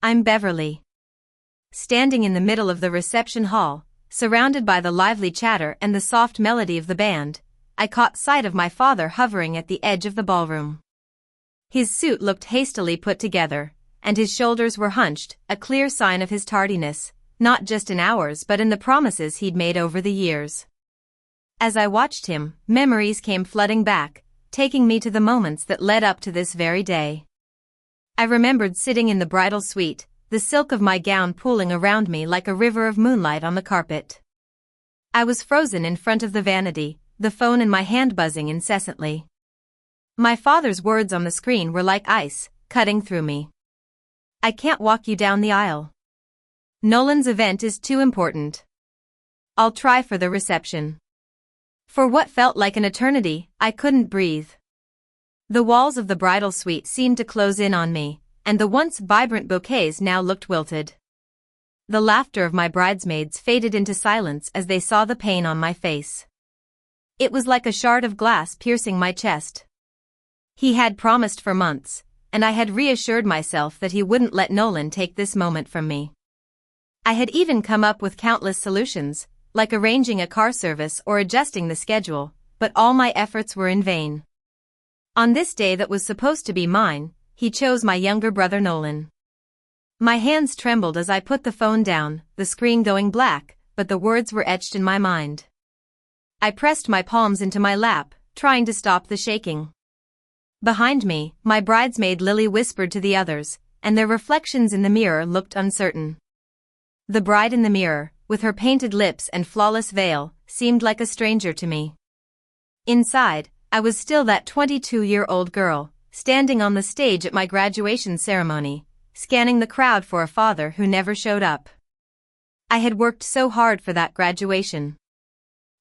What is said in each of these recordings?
I'm Beverly. Standing in the middle of the reception hall, surrounded by the lively chatter and the soft melody of the band, I caught sight of my father hovering at the edge of the ballroom. His suit looked hastily put together, and his shoulders were hunched, a clear sign of his tardiness, not just in hours but in the promises he'd made over the years. As I watched him, memories came flooding back, taking me to the moments that led up to this very day. I remembered sitting in the bridal suite, the silk of my gown pooling around me like a river of moonlight on the carpet. I was frozen in front of the vanity, the phone in my hand buzzing incessantly. My father's words on the screen were like ice, cutting through me. I can't walk you down the aisle. Nolan's event is too important. I'll try for the reception. For what felt like an eternity, I couldn't breathe. The walls of the bridal suite seemed to close in on me, and the once vibrant bouquets now looked wilted. The laughter of my bridesmaids faded into silence as they saw the pain on my face. It was like a shard of glass piercing my chest. He had promised for months, and I had reassured myself that he wouldn't let Nolan take this moment from me. I had even come up with countless solutions, like arranging a car service or adjusting the schedule, but all my efforts were in vain. On this day that was supposed to be mine, he chose my younger brother Nolan. My hands trembled as I put the phone down, the screen going black, but the words were etched in my mind. I pressed my palms into my lap, trying to stop the shaking. Behind me, my bridesmaid Lily whispered to the others, and their reflections in the mirror looked uncertain. The bride in the mirror, with her painted lips and flawless veil, seemed like a stranger to me. Inside, I was still that 22-year-old girl, standing on the stage at my graduation ceremony, scanning the crowd for a father who never showed up. I had worked so hard for that graduation.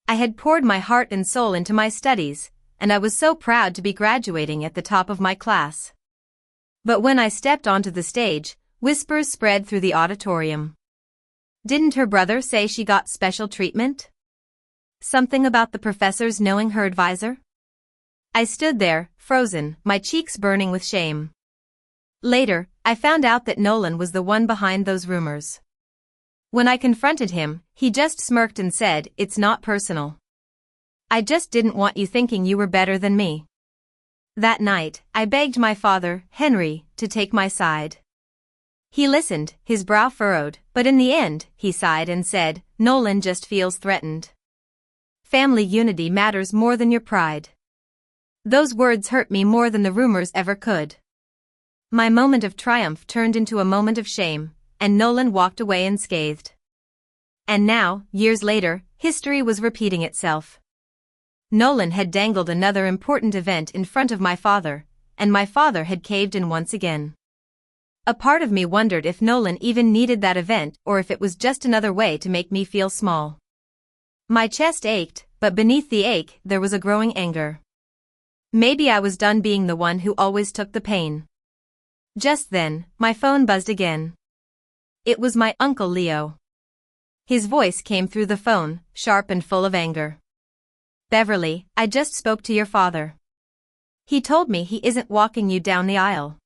I had poured my heart and soul into my studies, and I was so proud to be graduating at the top of my class. But when I stepped onto the stage, whispers spread through the auditorium. Didn't her brother say she got special treatment? Something about the professors knowing her advisor? I stood there, frozen, my cheeks burning with shame. Later, I found out that Nolan was the one behind those rumors. When I confronted him, he just smirked and said, "It's not personal. I just didn't want you thinking you were better than me." That night, I begged my father, Henry, to take my side. He listened, his brow furrowed, but in the end, he sighed and said, "Nolan just feels threatened. Family unity matters more than your pride." Those words hurt me more than the rumors ever could. My moment of triumph turned into a moment of shame, and Nolan walked away unscathed. And now, years later, history was repeating itself. Nolan had dangled another important event in front of my father, and my father had caved in once again. A part of me wondered if Nolan even needed that event or if it was just another way to make me feel small. My chest ached, but beneath the ache there was a growing anger. Maybe I was done being the one who always took the pain. Just then, my phone buzzed again. It was my Uncle Leo. His voice came through the phone, sharp and full of anger. "Beverly, I just spoke to your father. He told me he isn't walking you down the aisle.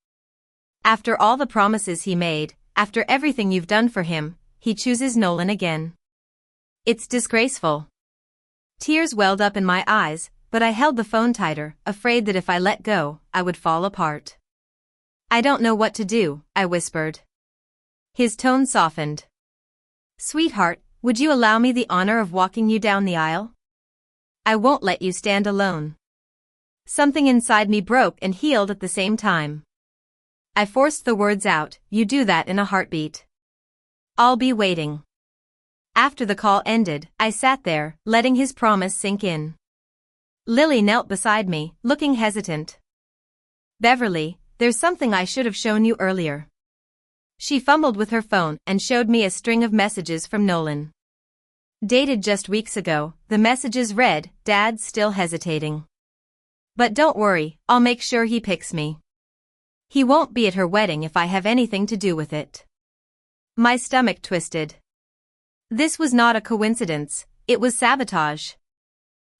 After all the promises he made, after everything you've done for him, he chooses Nolan again. It's disgraceful." Tears welled up in my eyes, but I held the phone tighter, afraid that if I let go, I would fall apart. "I don't know what to do," I whispered. His tone softened. "Sweetheart, would you allow me the honor of walking you down the aisle? I won't let you stand alone." Something inside me broke and healed at the same time. I forced the words out, "You do that in a heartbeat. I'll be waiting." After the call ended, I sat there, letting his promise sink in. Lily knelt beside me, looking hesitant. "Beverly, there's something I should have shown you earlier." She fumbled with her phone and showed me a string of messages from Nolan. Dated just weeks ago, the messages read, "Dad's still hesitating. But don't worry, I'll make sure he picks me. He won't be at her wedding if I have anything to do with it." My stomach twisted. This was not a coincidence, it was sabotage.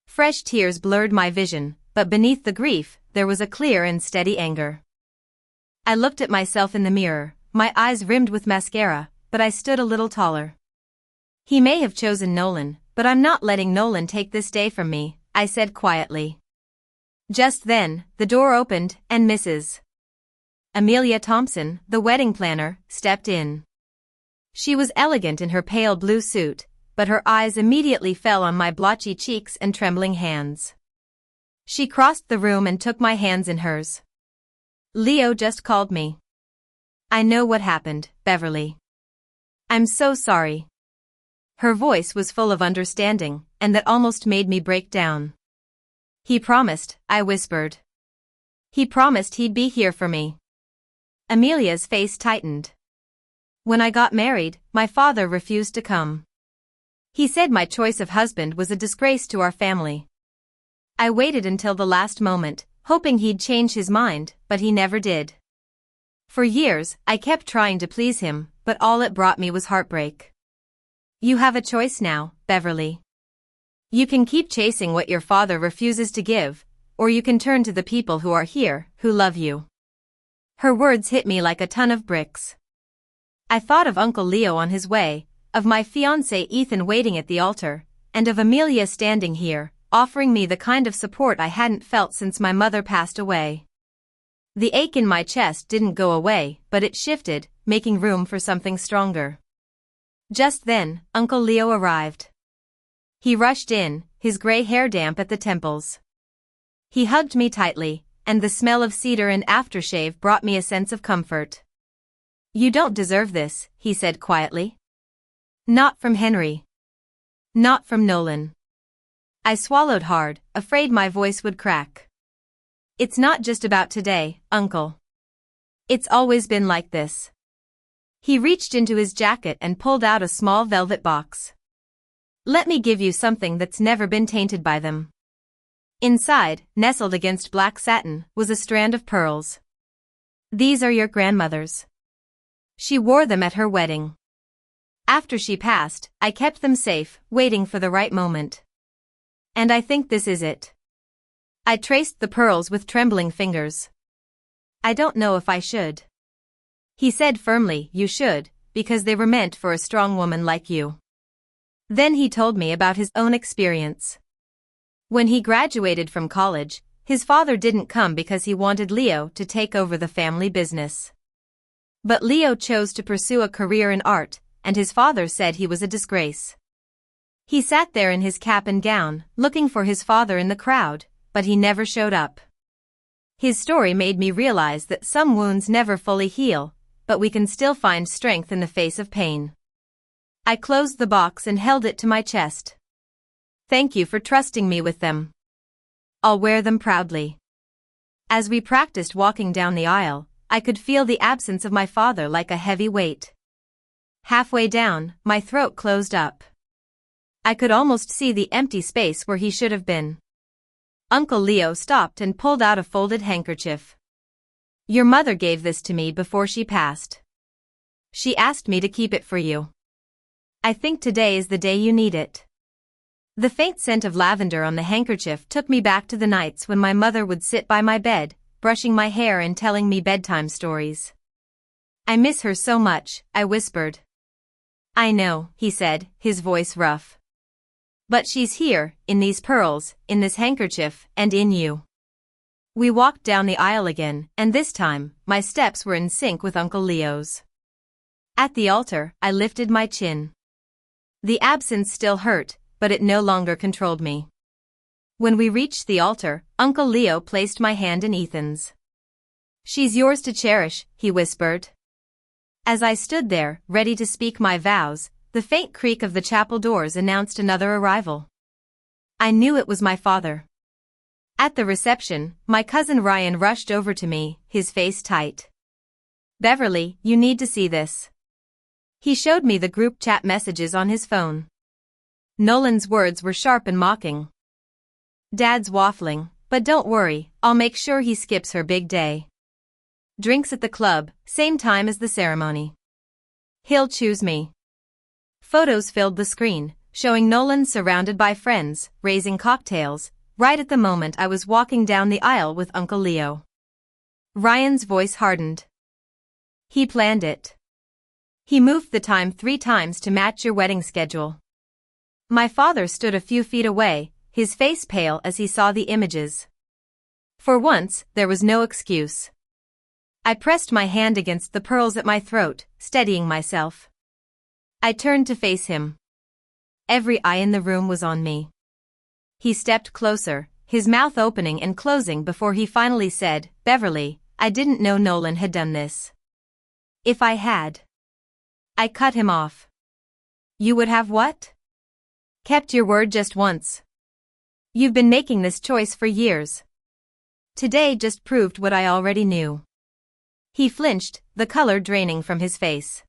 Fresh tears blurred my vision, but beneath the grief, there was a clear and steady anger. I looked at myself in the mirror, my eyes rimmed with mascara, but I stood a little taller. He may have chosen Nolan, but I'm not letting Nolan take this day from me, I said quietly. Just then, the door opened, and Mrs. Amelia Thompson, the wedding planner, stepped in. She was elegant in her pale blue suit, but her eyes immediately fell on my blotchy cheeks and trembling hands. She crossed the room and took my hands in hers. Leo just called me. I know what happened, Beverly. I'm so sorry. Her voice was full of understanding, and that almost made me break down. He promised, I whispered. He promised he'd be here for me. Amelia's face tightened. When I got married, my father refused to come. He said my choice of husband was a disgrace to our family. I waited until the last moment, hoping he'd change his mind, but he never did. For years, I kept trying to please him, but all it brought me was heartbreak. You have a choice now, Beverly. You can keep chasing what your father refuses to give, or you can turn to the people who are here, who love you. Her words hit me like a ton of bricks. I thought of Uncle Leo on his way, of my fiancé Ethan waiting at the altar, and of Amelia standing here, offering me the kind of support I hadn't felt since my mother passed away. The ache in my chest didn't go away, but it shifted, making room for something stronger. Just then, Uncle Leo arrived. He rushed in, his gray hair damp at the temples. He hugged me tightly, and the smell of cedar and aftershave brought me a sense of comfort. You don't deserve this, he said quietly. Not from Henry. Not from Nolan. I swallowed hard, afraid my voice would crack. It's not just about today, Uncle. It's always been like this. He reached into his jacket and pulled out a small velvet box. Let me give you something that's never been tainted by them. Inside, nestled against black satin, was a strand of pearls. These are your grandmother's. She wore them at her wedding. After she passed, I kept them safe, waiting for the right moment. And I think this is it. I traced the pearls with trembling fingers. I don't know if I should. He said firmly, you should, because they were meant for a strong woman like you. Then he told me about his own experience. When he graduated from college, his father didn't come because he wanted Leo to take over the family business. But Leo chose to pursue a career in art, and his father said he was a disgrace. He sat there in his cap and gown, looking for his father in the crowd, but he never showed up. His story made me realize that some wounds never fully heal, but we can still find strength in the face of pain. I closed the box and held it to my chest. Thank you for trusting me with them. I'll wear them proudly. As we practiced walking down the aisle, I could feel the absence of my father like a heavy weight. Halfway down, my throat closed up. I could almost see the empty space where he should have been. Uncle Leo stopped and pulled out a folded handkerchief. Your mother gave this to me before she passed. She asked me to keep it for you. I think today is the day you need it. The faint scent of lavender on the handkerchief took me back to the nights when my mother would sit by my bed, brushing my hair and telling me bedtime stories. I miss her so much, I whispered. I know, he said, his voice rough. But she's here, in these pearls, in this handkerchief, and in you. We walked down the aisle again, and this time, my steps were in sync with Uncle Leo's. At the altar, I lifted my chin. The absence still hurt, but it no longer controlled me. When we reached the altar, Uncle Leo placed my hand in Ethan's. She's yours to cherish, he whispered. As I stood there, ready to speak my vows, the faint creak of the chapel doors announced another arrival. I knew it was my father. At the reception, my cousin Ryan rushed over to me, his face tight. Beverly, you need to see this. He showed me the group chat messages on his phone. Nolan's words were sharp and mocking. Dad's waffling, but don't worry, I'll make sure he skips her big day. Drinks at the club, same time as the ceremony. He'll choose me. Photos filled the screen, showing Nolan surrounded by friends, raising cocktails, right at the moment I was walking down the aisle with Uncle Leo. Ryan's voice hardened. He planned it. He moved the time 3 times to match your wedding schedule. My father stood a few feet away, his face pale as he saw the images. For once, there was no excuse. I pressed my hand against the pearls at my throat, steadying myself. I turned to face him. Every eye in the room was on me. He stepped closer, his mouth opening and closing before he finally said, "Beverly, I didn't know Nolan had done this." If I had. I cut him off. You would have what? Kept your word just once. You've been making this choice for years. Today just proved what I already knew. He flinched, the color draining from his face.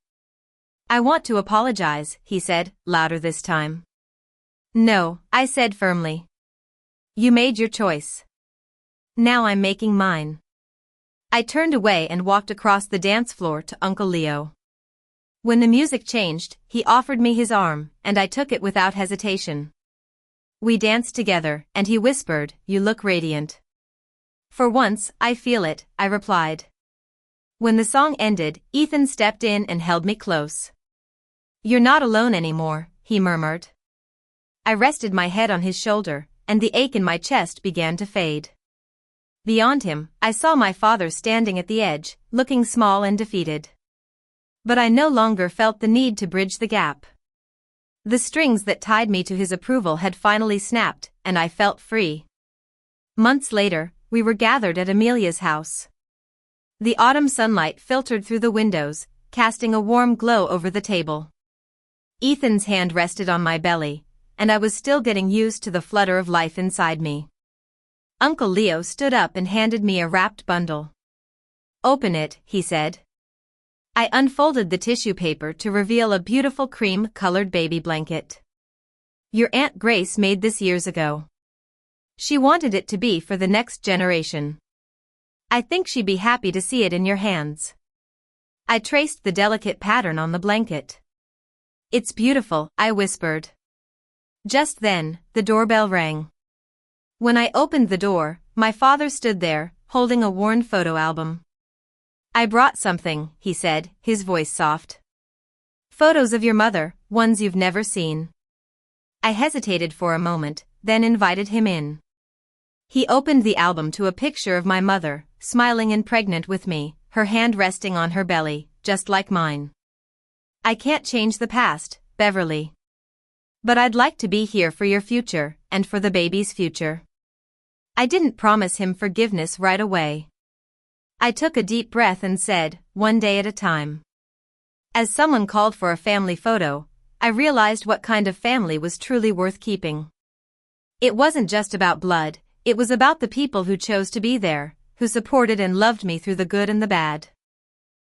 I want to apologize, he said, louder this time. No, I said firmly. You made your choice. Now I'm making mine. I turned away and walked across the dance floor to Uncle Leo. When the music changed, he offered me his arm, and I took it without hesitation. We danced together, and he whispered, "You look radiant." For once, I feel it, I replied. When the song ended, Ethan stepped in and held me close. You're not alone anymore, he murmured. I rested my head on his shoulder, and the ache in my chest began to fade. Beyond him, I saw my father standing at the edge, looking small and defeated. But I no longer felt the need to bridge the gap. The strings that tied me to his approval had finally snapped, and I felt free. Months later, we were gathered at Amelia's house. The autumn sunlight filtered through the windows, casting a warm glow over the table. Ethan's hand rested on my belly, and I was still getting used to the flutter of life inside me. Uncle Leo stood up and handed me a wrapped bundle. Open it, he said. I unfolded the tissue paper to reveal a beautiful cream-colored baby blanket. Your Aunt Grace made this years ago. She wanted it to be for the next generation. I think she'd be happy to see it in your hands. I traced the delicate pattern on the blanket. It's beautiful, I whispered. Just then, the doorbell rang. When I opened the door, my father stood there, holding a worn photo album. I brought something, he said, his voice soft. Photos of your mother, ones you've never seen. I hesitated for a moment, then invited him in. He opened the album to a picture of my mother, smiling and pregnant with me, her hand resting on her belly, just like mine. I can't change the past, Beverly. But I'd like to be here for your future, and for the baby's future. I didn't promise him forgiveness right away. I took a deep breath and said, one day at a time. As someone called for a family photo, I realized what kind of family was truly worth keeping. It wasn't just about blood, it was about the people who chose to be there, who supported and loved me through the good and the bad.